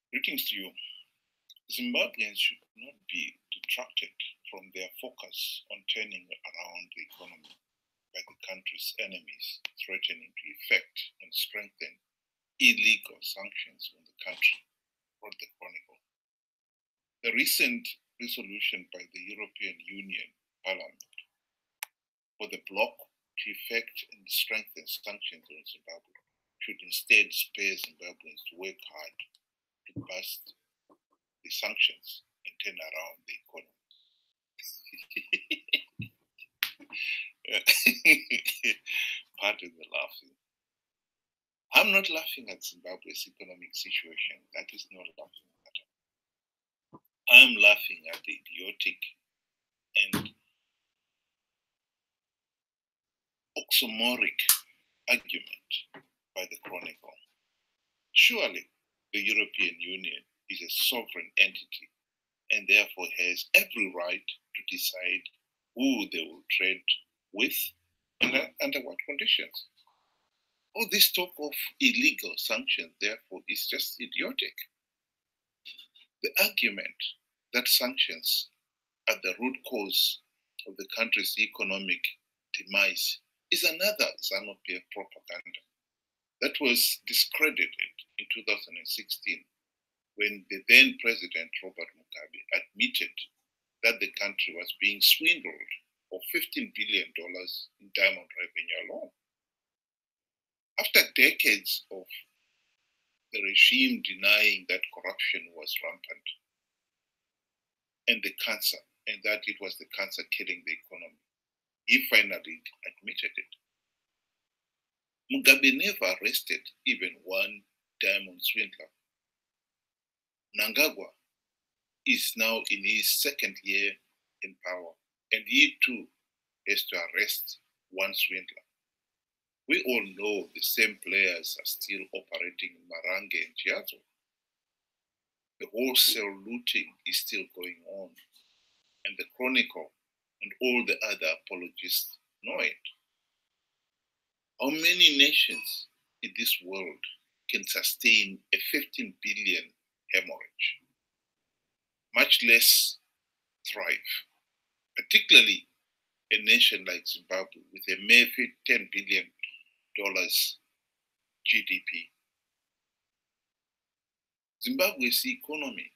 Greetings to you. Zimbabweans should not be detracted from their focus on turning around the economy by the country's enemies threatening to effect and strengthen illegal sanctions on the country, wrote the Chronicle. The recent resolution by the European Union Parliament for the bloc to effect and strengthen sanctions on Zimbabwe should instead spur Zimbabweans to work hard to bust the sanctions and turn around the economy. Pardon the laughing. I'm not laughing at Zimbabwe's economic situation. That is not laughing at all. I'm laughing at the idiotic and oxymoric argument by the Chronicle. Surely the European Union is a sovereign entity and therefore has every right to decide who they will trade with and under what conditions. All this talk of illegal sanctions, therefore, is just idiotic. The argument that sanctions are the root cause of the country's economic demise is another Zanu PF propaganda that was discredited in 2016 when the then President Robert Mugabe admitted that the country was being swindled of $15 billion in diamond revenue alone. After decades of the regime denying that corruption was rampant and that it was the cancer killing the economy, he finally admitted it. Mugabe never arrested even one diamond swindler. Mnangagwa is now in his second year in power, and he too has to arrest one swindler. We all know the same players are still operating in Marange and Chiazo. The wholesale looting is still going on, and the Chronicle and all the other apologists know it. How many nations in this world can sustain a 15 billion hemorrhage, much less thrive, particularly a nation like Zimbabwe with a mere $10 billion GDP. Zimbabwe's economy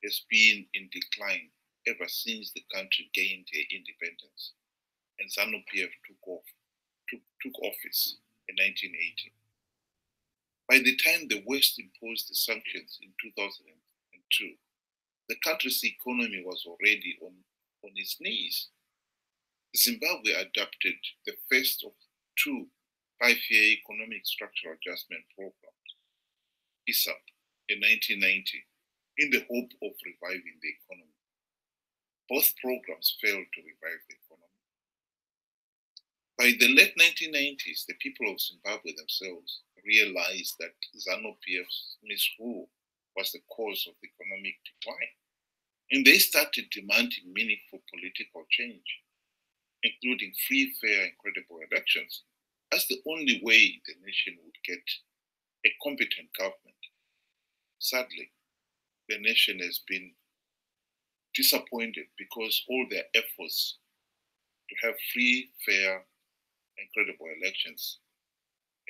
has been in decline ever since the country gained her independence and Zanu PF took office in 1980. By the time the West imposed the sanctions in 2002, the country's economy was already on its knees. Zimbabwe adopted the first of two 5-year economic structural adjustment programs, ISAP, in 1990, in the hope of reviving the economy. Both programs failed to revive the economy. By the late 1990s, the people of Zimbabwe themselves realized that Zanu PF's misrule was the cause of the economic decline. And they started demanding meaningful political change, including free, fair, and credible elections, as the only way the nation would get a competent government. Sadly, the nation has been disappointed because all their efforts to have free, fair, and credible elections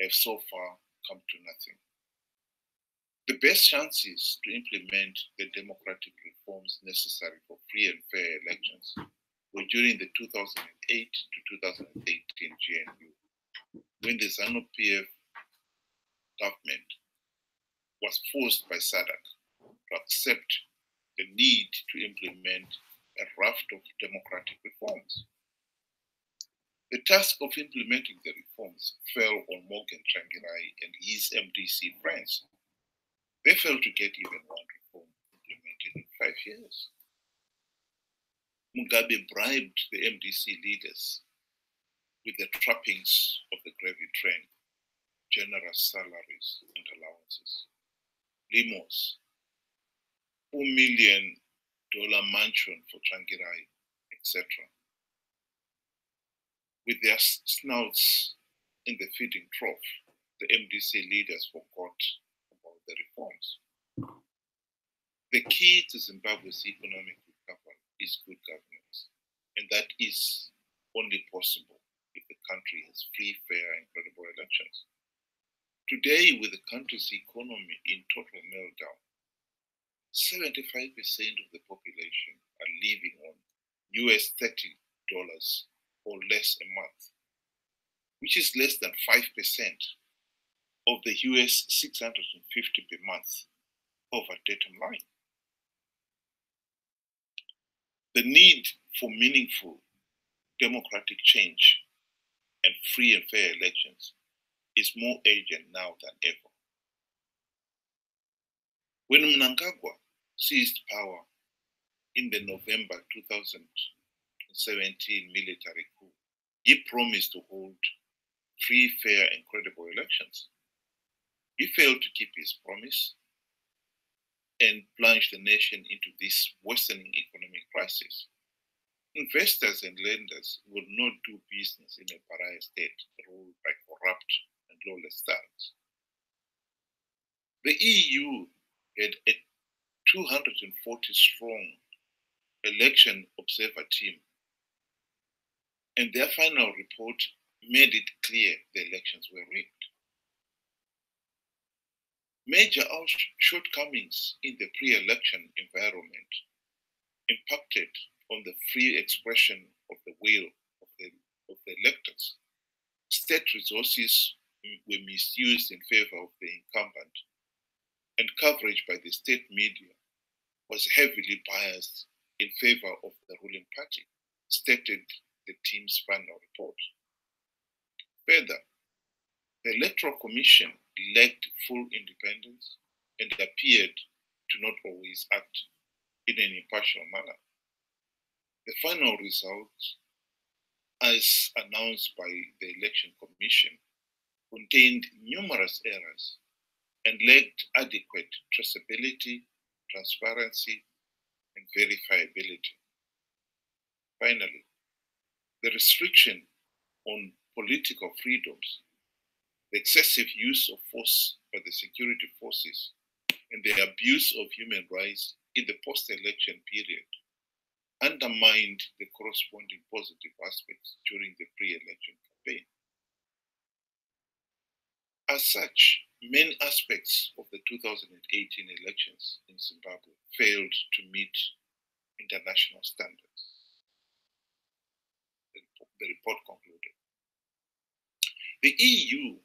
have so far come to nothing. The best chances to implement the democratic reforms necessary for free and fair elections were during the 2008 to 2018 GNU, when the Zanu PF government was forced by SADC to accept the need to implement a raft of democratic reforms. The task of implementing the reforms fell on Morgan Tsvangirai and his MDC friends. They failed to get even one reform implemented in 5 years. Mugabe bribed the MDC leaders with the trappings of the gravy train, generous salaries and allowances, limos, $4 million mansion for Tsvangirai, etc. With their snouts in the feeding trough, the MDC leaders forgot about the reforms. The key to Zimbabwe's economic recovery is good governance, and that is only possible if the country has free, fair, and credible elections. Today, with the country's economy in total meltdown, 75% of the population are living on US $30 or less a month, which is less than 5% of the US $650 per month poverty line. The need for meaningful democratic change and free and fair elections is more urgent now than ever. When Mnangagwa seized power in the November 2017 military coup, he promised to hold free, fair, and credible elections. He failed to keep his promise and plunged the nation into this worsening economic crisis. Investors and lenders would not do business in a pariah state ruled by corrupt and lawless thugs. The EU had a 240-strong election observer team, and their final report made it clear the elections were rigged. Major shortcomings in the pre-election environment impacted on the free expression of the will of the electors. State resources were misused in favor of the incumbent, and coverage by the state media was heavily biased in favor of the ruling party, stated the team's final report. Further, the Electoral Commission lacked full independence and appeared to not always act in an impartial manner. The final results, as announced by the Election Commission, contained numerous errors and lacked adequate traceability, transparency, and verifiability. Finally, the restriction on political freedoms, the excessive use of force by the security forces, and the abuse of human rights in the post-election period undermined the corresponding positive aspects during the pre-election campaign. As such, many aspects of the 2018 elections in Zimbabwe failed to meet international standards. The report concluded. The EU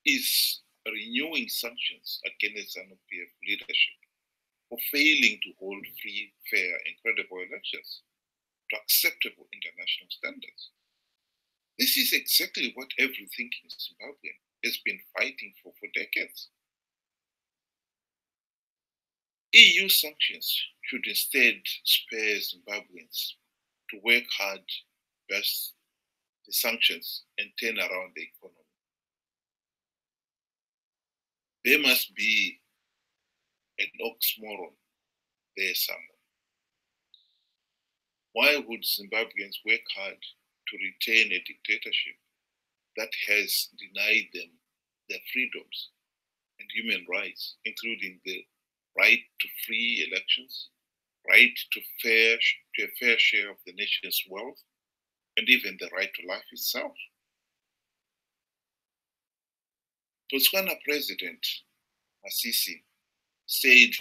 is renewing sanctions against Zanu PF leadership for failing to hold free, fair, and credible elections to acceptable international standards. This is exactly what every thinking Zimbabwean has been fighting for decades. EU sanctions should instead spur Zimbabweans to work hard, bust the sanctions, and turn around the economy. There must be an oxymoron there somewhere. Why would Zimbabweans work hard to retain a dictatorship that has denied them their freedoms and human rights, including the right to free elections, right to a fair share of the nation's wealth, and even the right to life itself? Botswana President Masisi said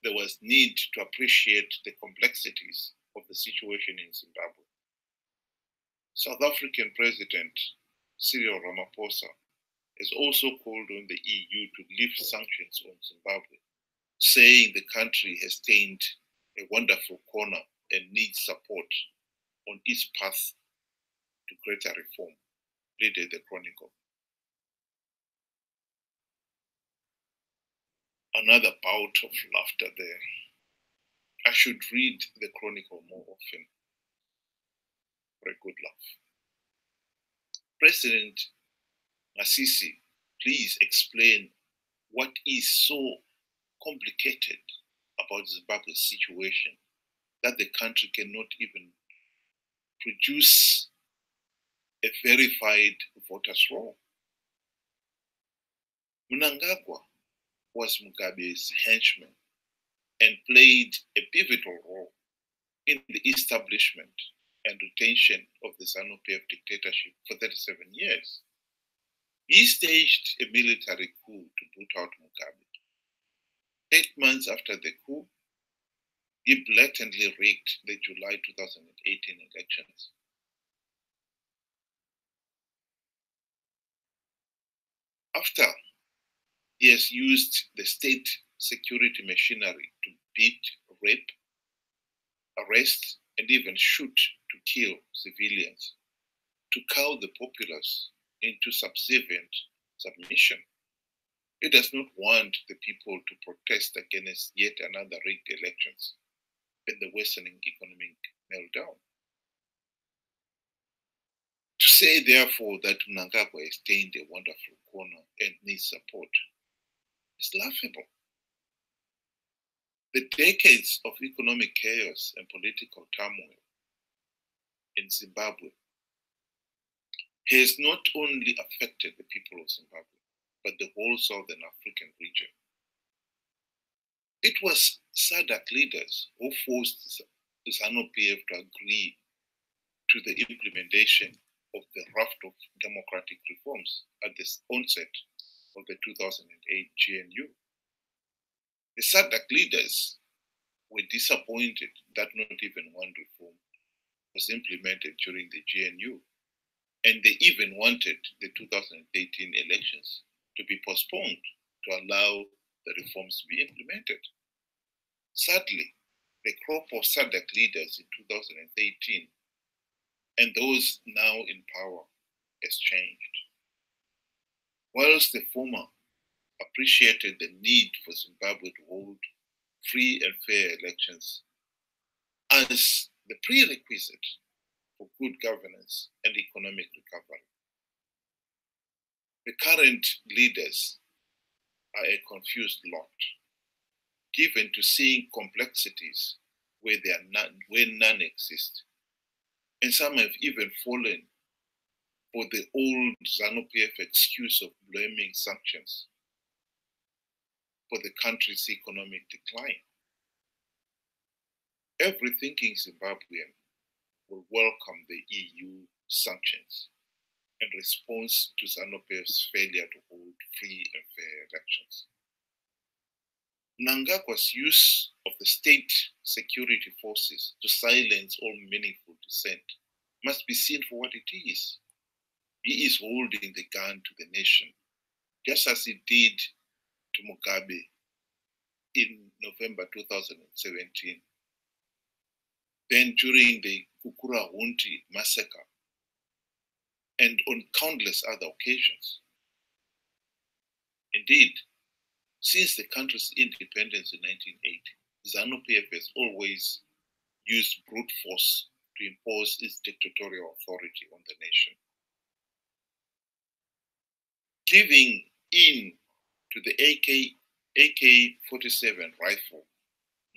there was need to appreciate the complexities of the situation in Zimbabwe. South African President Cyril Ramaphosa has also called on the EU to lift sanctions on Zimbabwe, saying the country has turned a wonderful corner and needs support on its path to greater reform, pleaded the Chronicle. Another bout of laughter there. I should read the Chronicle more often for a good laugh. President Masisi, please explain what is so complicated about Zimbabwe's situation that the country cannot even produce a verified voters' roll. Mnangagwa was Mugabe's henchman and played a pivotal role in the establishment and retention of the Zanu PF dictatorship for 37 years. He staged a military coup to boot out Mugabe. 8 months after the coup, he blatantly rigged the July 2018 elections. After he has used the state security machinery to beat, rape, arrest, and even shoot to kill civilians, to cow the populace into subservient submission. He does not want the people to protest against yet another rigged elections and the worsening economic meltdown. To say, therefore, that Mnangagwa has gained a wonderful corner and needs support is laughable. The decades of economic chaos and political turmoil in Zimbabwe has not only affected the people of Zimbabwe, but the whole Southern African region. It was SADC leaders who forced the Zanu PF to agree to the implementation of the raft of democratic reforms at the onset of the 2008 GNU. The SADC leaders were disappointed that not even one reform was implemented during the GNU, and they even wanted the 2018 elections to be postponed to allow the reforms to be implemented. Sadly, the crop of SADC leaders in 2018 and those now in power has changed. Whilst the former appreciated the need for Zimbabwe to hold free and fair elections as the prerequisite for good governance and economic recovery, the current leaders are a confused lot, given to seeing complexities where none exist. And some have even fallen for the old Zanu PF excuse of blaming sanctions for the country's economic decline. Every thinking Zimbabwean will welcome the EU sanctions in response to Zanu PF's failure to hold free and fair elections. Mnangagwa's use of the state security forces to silence all meaningful dissent must be seen for what it is. He is holding the gun to the nation, just as he did to Mugabe in November 2017. Then during the Kukura-Hunti massacre, and on countless other occasions. Indeed, since the country's independence in 1980, Zanu PF has always used brute force to impose its dictatorial authority on the nation. Giving in to the AK-47 rifle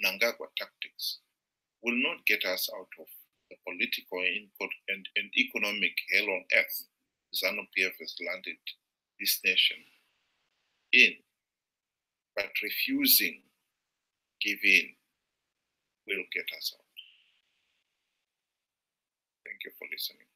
Mnangagwa tactics will not get us out of the political and economic hell on earth Zanu PF has landed this nation in, but refusing give in will get us out. Thank you for listening.